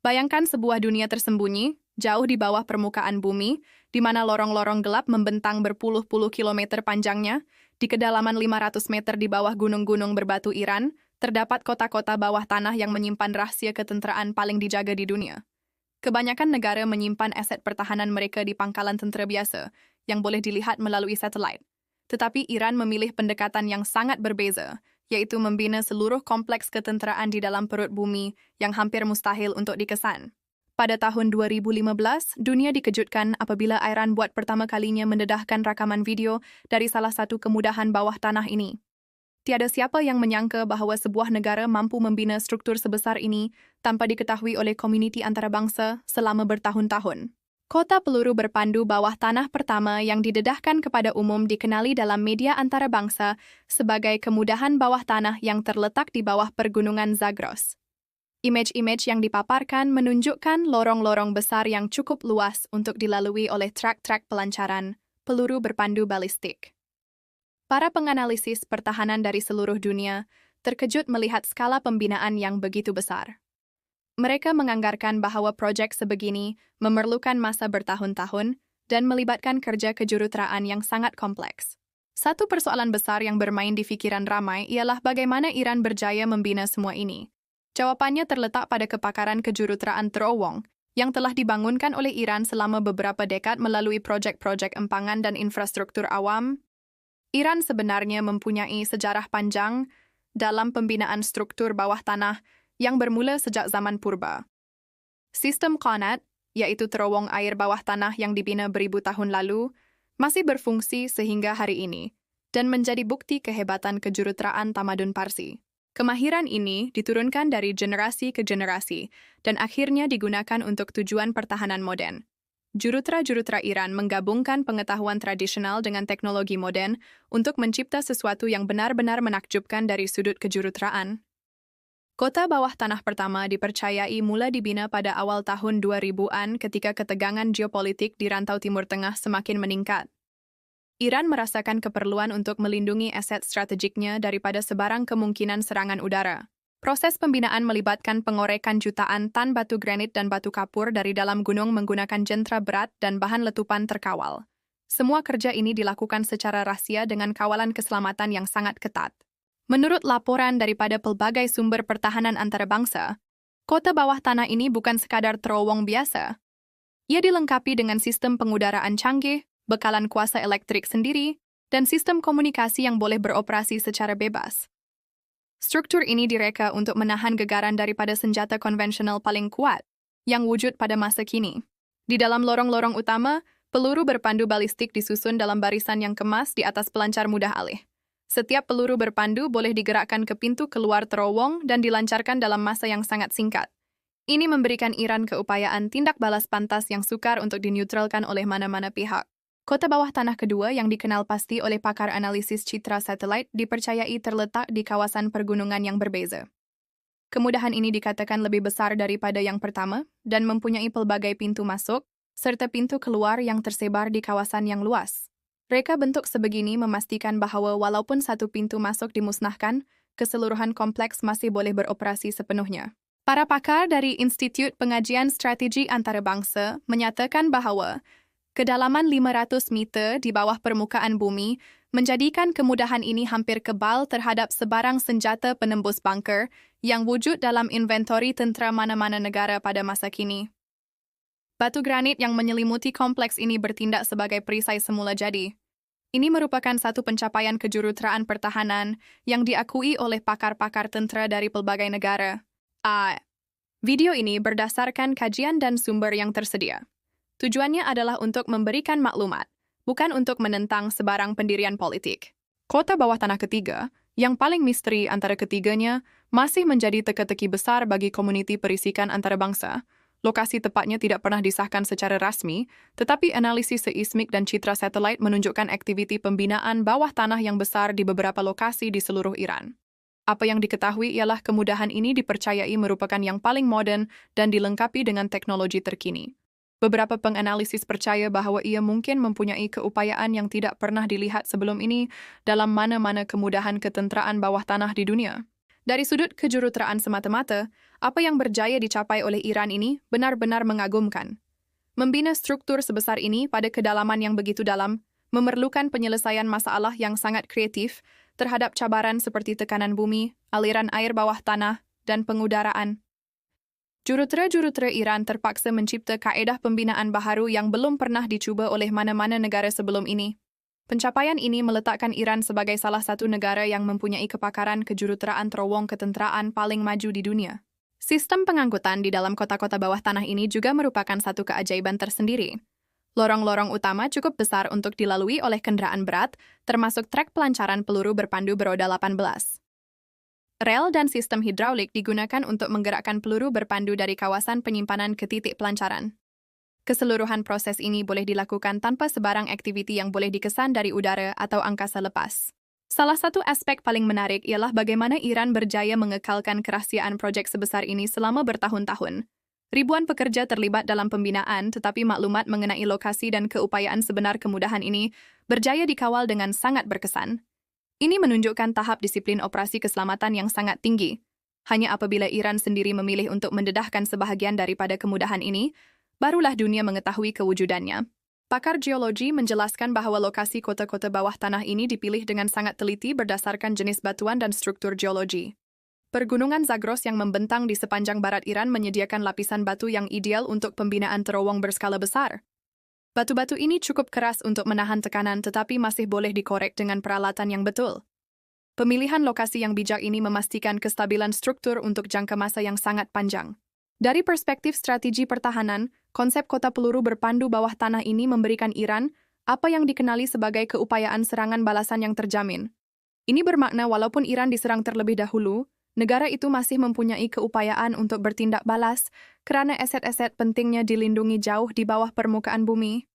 Bayangkan sebuah dunia tersembunyi, jauh di bawah permukaan bumi, di mana lorong-lorong gelap membentang berpuluh-puluh kilometer panjangnya, di kedalaman 500 meter di bawah gunung-gunung berbatu Iran, terdapat kota-kota bawah tanah yang menyimpan rahasia ketenteraan paling dijaga di dunia. Kebanyakan negara menyimpan aset pertahanan mereka di pangkalan tentera biasa, yang boleh dilihat melalui satelit. Tetapi Iran memilih pendekatan yang sangat berbeza, yaitu membina seluruh kompleks ketenteraan di dalam perut bumi yang hampir mustahil untuk dikesan. Pada tahun 2015, dunia dikejutkan apabila Iran buat pertama kalinya mendedahkan rakaman video dari salah satu kemudahan bawah tanah ini. Tiada siapa yang menyangka bahawa sebuah negara mampu membina struktur sebesar ini tanpa diketahui oleh komuniti antarabangsa selama bertahun-tahun. Kota peluru berpandu bawah tanah pertama yang didedahkan kepada umum dikenali dalam media antarabangsa sebagai kemudahan bawah tanah yang terletak di bawah pergunungan Zagros. Imej-imej yang dipaparkan menunjukkan lorong-lorong besar yang cukup luas untuk dilalui oleh trak-trak pelancaran peluru berpandu balistik. Para penganalisis pertahanan dari seluruh dunia terkejut melihat skala pembinaan yang begitu besar. Mereka menganggarkan bahawa proyek sebegini memerlukan masa bertahun-tahun dan melibatkan kerja kejuruteraan yang sangat kompleks. Satu persoalan besar yang bermain di pikiran ramai ialah bagaimana Iran berjaya membina semua ini. Jawapannya terletak pada kepakaran kejuruteraan terowong yang telah dibangunkan oleh Iran selama beberapa dekad melalui proyek-proyek empangan dan infrastruktur awam. Iran sebenarnya mempunyai sejarah panjang dalam pembinaan struktur bawah tanah yang bermula sejak zaman purba. Sistem Qanat, yaitu terowong air bawah tanah yang dibina beribu tahun lalu, masih berfungsi sehingga hari ini dan menjadi bukti kehebatan kejuruteraan tamadun Parsi. Kemahiran ini diturunkan dari generasi ke generasi dan akhirnya digunakan untuk tujuan pertahanan modern. Jurutera-jurutera Iran menggabungkan pengetahuan tradisional dengan teknologi modern untuk mencipta sesuatu yang benar-benar menakjubkan dari sudut kejuruteraan. Kota bawah tanah pertama dipercayai mula dibina pada awal tahun 2000-an ketika ketegangan geopolitik di rantau Timur Tengah semakin meningkat. Iran merasakan keperluan untuk melindungi aset strategiknya daripada sebarang kemungkinan serangan udara. Proses pembinaan melibatkan pengorekan jutaan tan batu granit dan batu kapur dari dalam gunung menggunakan jentra berat dan bahan letupan terkawal. Semua kerja ini dilakukan secara rahasia dengan kawalan keselamatan yang sangat ketat. Menurut laporan daripada pelbagai sumber pertahanan antarabangsa, kota bawah tanah ini bukan sekadar terowong biasa. Ia dilengkapi dengan sistem pengudaraan canggih, bekalan kuasa elektrik sendiri, dan sistem komunikasi yang boleh beroperasi secara bebas. Struktur ini direka untuk menahan gegaran daripada senjata konvensional paling kuat yang wujud pada masa kini. Di dalam lorong-lorong utama, peluru berpandu balistik disusun dalam barisan yang kemas di atas pelancar mudah alih. Setiap peluru berpandu boleh digerakkan ke pintu keluar terowong dan dilancarkan dalam masa yang sangat singkat. Ini memberikan Iran keupayaan tindak balas pantas yang sukar untuk dineutralkan oleh mana-mana pihak. Kota bawah tanah kedua yang dikenal pasti oleh pakar analisis citra satelit dipercayai terletak di kawasan pergunungan yang berbeza. Kemudahan ini dikatakan lebih besar daripada yang pertama dan mempunyai pelbagai pintu masuk serta pintu keluar yang tersebar di kawasan yang luas. Reka bentuk sebegini memastikan bahawa walaupun satu pintu masuk dimusnahkan, keseluruhan kompleks masih boleh beroperasi sepenuhnya. Para pakar dari Institut Pengajian Strategi Antarabangsa menyatakan bahawa kedalaman 500 meter di bawah permukaan bumi menjadikan kemudahan ini hampir kebal terhadap sebarang senjata penembus bunker yang wujud dalam inventori tentera mana-mana negara pada masa kini. Batu granit yang menyelimuti kompleks ini bertindak sebagai perisai semula jadi. Ini merupakan satu pencapaian kejuruteraan pertahanan yang diakui oleh pakar-pakar tentera dari pelbagai negara. Video ini berdasarkan kajian dan sumber yang tersedia. Tujuannya adalah untuk memberikan maklumat, bukan untuk menentang sebarang pendirian politik. Kota bawah tanah ketiga, yang paling misteri antara ketiganya, masih menjadi teka-teki besar bagi komuniti perisikan antarabangsa. Lokasi tepatnya tidak pernah disahkan secara rasmi, tetapi analisis seismik dan citra satelit menunjukkan aktiviti pembinaan bawah tanah yang besar di beberapa lokasi di seluruh Iran. Apa yang diketahui ialah kemudahan ini dipercayai merupakan yang paling modern dan dilengkapi dengan teknologi terkini. Beberapa penganalisis percaya bahawa ia mungkin mempunyai keupayaan yang tidak pernah dilihat sebelum ini dalam mana-mana kemudahan ketenteraan bawah tanah di dunia. Dari sudut kejuruteraan semata-mata, apa yang berjaya dicapai oleh Iran ini benar-benar mengagumkan. Membina struktur sebesar ini pada kedalaman yang begitu dalam, memerlukan penyelesaian masalah yang sangat kreatif terhadap cabaran seperti tekanan bumi, aliran air bawah tanah, dan pengudaraan. Jurutera-jurutera Iran terpaksa mencipta kaedah pembinaan baharu yang belum pernah dicuba oleh mana-mana negara sebelum ini. Pencapaian ini meletakkan Iran sebagai salah satu negara yang mempunyai kepakaran kejuruteraan terowong ketenteraan paling maju di dunia. Sistem pengangkutan di dalam kota-kota bawah tanah ini juga merupakan satu keajaiban tersendiri. Lorong-lorong utama cukup besar untuk dilalui oleh kendaraan berat, termasuk trek pelancaran peluru berpandu beroda 18. Rel dan sistem hidraulik digunakan untuk menggerakkan peluru berpandu dari kawasan penyimpanan ke titik pelancaran. Keseluruhan proses ini boleh dilakukan tanpa sebarang aktiviti yang boleh dikesan dari udara atau angkasa lepas. Salah satu aspek paling menarik ialah bagaimana Iran berjaya mengekalkan kerahasiaan proyek sebesar ini selama bertahun-tahun. Ribuan pekerja terlibat dalam pembinaan, tetapi maklumat mengenai lokasi dan keupayaan sebenar kemudahan ini berjaya dikawal dengan sangat berkesan. Ini menunjukkan tahap disiplin operasi keselamatan yang sangat tinggi. Hanya apabila Iran sendiri memilih untuk mendedahkan sebahagian daripada kemudahan ini, barulah dunia mengetahui kewujudannya. Pakar geologi menjelaskan bahwa lokasi kota-kota bawah tanah ini dipilih dengan sangat teliti berdasarkan jenis batuan dan struktur geologi. Pergunungan Zagros yang membentang di sepanjang barat Iran menyediakan lapisan batu yang ideal untuk pembinaan terowong berskala besar. Batu-batu ini cukup keras untuk menahan tekanan tetapi masih boleh dikorek dengan peralatan yang betul. Pemilihan lokasi yang bijak ini memastikan kestabilan struktur untuk jangka masa yang sangat panjang. Dari perspektif strategi pertahanan, konsep kota peluru berpandu bawah tanah ini memberikan Iran apa yang dikenali sebagai keupayaan serangan balasan yang terjamin. Ini bermakna walaupun Iran diserang terlebih dahulu, negara itu masih mempunyai keupayaan untuk bertindak balas kerana aset-aset pentingnya dilindungi jauh di bawah permukaan bumi.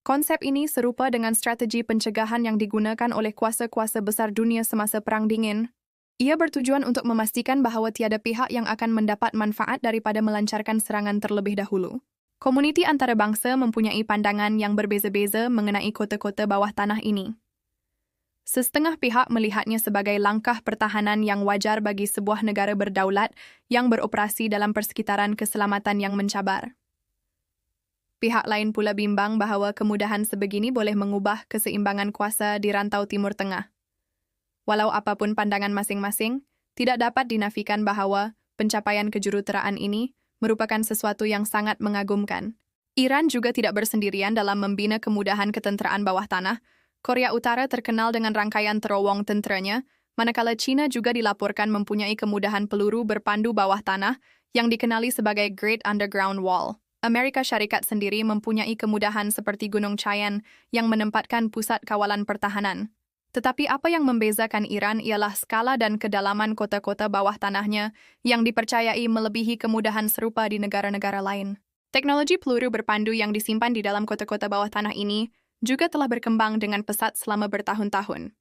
Konsep ini serupa dengan strategi pencegahan yang digunakan oleh kuasa-kuasa besar dunia semasa Perang Dingin. Ia bertujuan untuk memastikan bahawa tiada pihak yang akan mendapat manfaat daripada melancarkan serangan terlebih dahulu. Komuniti antarabangsa mempunyai pandangan yang berbeza-beza mengenai kota-kota bawah tanah ini. Setengah pihak melihatnya sebagai langkah pertahanan yang wajar bagi sebuah negara berdaulat yang beroperasi dalam persekitaran keselamatan yang mencabar. Pihak lain pula bimbang bahawa kemudahan sebegini boleh mengubah keseimbangan kuasa di rantau Timur Tengah. Walau apapun pandangan masing-masing, tidak dapat dinafikan bahawa pencapaian kejuruteraan ini merupakan sesuatu yang sangat mengagumkan. Iran juga tidak bersendirian dalam membina kemudahan ketenteraan bawah tanah. Korea Utara terkenal dengan rangkaian terowong tenteranya, manakala China juga dilaporkan mempunyai kemudahan peluru berpandu bawah tanah yang dikenali sebagai Great Underground Wall. Amerika Syarikat sendiri mempunyai kemudahan seperti Gunung Chayenne yang menempatkan pusat kawalan pertahanan. Tetapi apa yang membezakan Iran ialah skala dan kedalaman kota-kota bawah tanahnya yang dipercayai melebihi kemudahan serupa di negara-negara lain. Teknologi peluru berpandu yang disimpan di dalam kota-kota bawah tanah ini juga telah berkembang dengan pesat selama bertahun-tahun.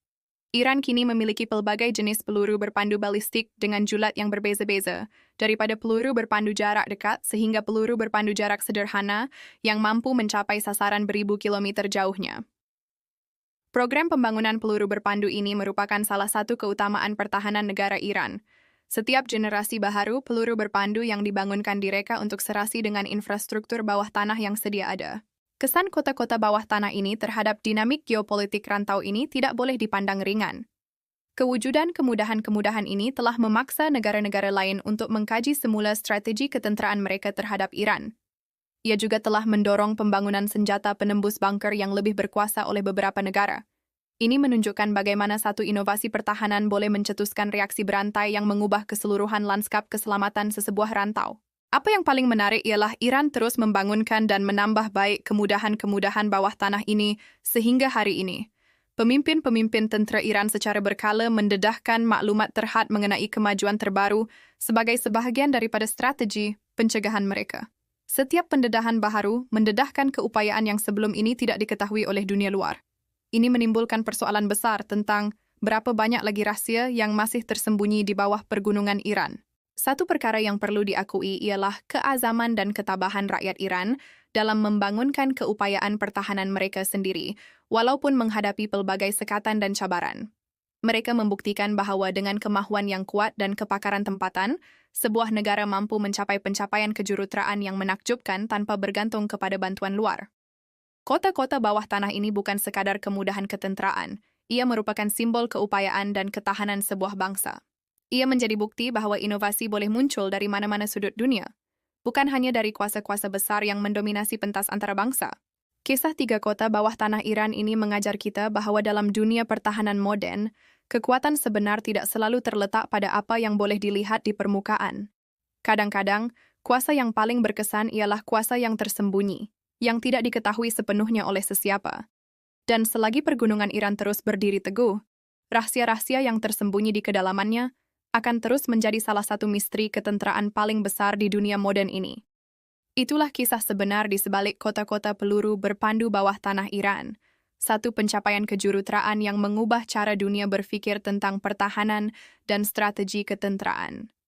Iran kini memiliki pelbagai jenis peluru berpandu balistik dengan julat yang berbeza-beza, daripada peluru berpandu jarak dekat sehingga peluru berpandu jarak sederhana yang mampu mencapai sasaran beribu kilometer jauhnya. Program pembangunan peluru berpandu ini merupakan salah satu keutamaan pertahanan negara Iran. Setiap generasi baharu peluru berpandu yang dibangunkan direka untuk serasi dengan infrastruktur bawah tanah yang sedia ada. Kesan kota-kota bawah tanah ini terhadap dinamik geopolitik rantau ini tidak boleh dipandang ringan. Kewujudan kemudahan-kemudahan ini telah memaksa negara-negara lain untuk mengkaji semula strategi ketenteraan mereka terhadap Iran. Ia juga telah mendorong pembangunan senjata penembus bunker yang lebih berkuasa oleh beberapa negara. Ini menunjukkan bagaimana satu inovasi pertahanan boleh mencetuskan reaksi berantai yang mengubah keseluruhan lanskap keselamatan sesebuah rantau. Apa yang paling menarik ialah Iran terus membangunkan dan menambah baik kemudahan-kemudahan bawah tanah ini sehingga hari ini. Pemimpin-pemimpin tentera Iran secara berkala mendedahkan maklumat terhad mengenai kemajuan terbaru sebagai sebahagian daripada strategi pencegahan mereka. Setiap pendedahan baharu mendedahkan keupayaan yang sebelum ini tidak diketahui oleh dunia luar. Ini menimbulkan persoalan besar tentang berapa banyak lagi rahsia yang masih tersembunyi di bawah pergunungan Iran. Satu perkara yang perlu diakui ialah keazaman dan ketabahan rakyat Iran dalam membangunkan keupayaan pertahanan mereka sendiri, walaupun menghadapi pelbagai sekatan dan cabaran. Mereka membuktikan bahwa dengan kemahuan yang kuat dan kepakaran tempatan, sebuah negara mampu mencapai pencapaian kejuruteraan yang menakjubkan tanpa bergantung kepada bantuan luar. Kota-kota bawah tanah ini bukan sekadar kemudahan ketenteraan, ia merupakan simbol keupayaan dan ketahanan sebuah bangsa. Ia menjadi bukti bahwa inovasi boleh muncul dari mana-mana sudut dunia, bukan hanya dari kuasa-kuasa besar yang mendominasi pentas antara bangsa. Kisah 3 kota bawah tanah Iran ini mengajar kita bahwa dalam dunia pertahanan modern, kekuatan sebenar tidak selalu terletak pada apa yang boleh dilihat di permukaan. Kadang-kadang, kuasa yang paling berkesan ialah kuasa yang tersembunyi, yang tidak diketahui sepenuhnya oleh sesiapa. Dan selagi pergunungan Iran terus berdiri teguh, rahasia-rahasia yang tersembunyi di kedalamannya akan terus menjadi salah satu misteri ketenteraan paling besar di dunia modern ini. Itulah kisah sebenar di sebalik kota-kota peluru berpandu bawah tanah Iran, satu pencapaian kejuruteraan yang mengubah cara dunia berpikir tentang pertahanan dan strategi ketenteraan.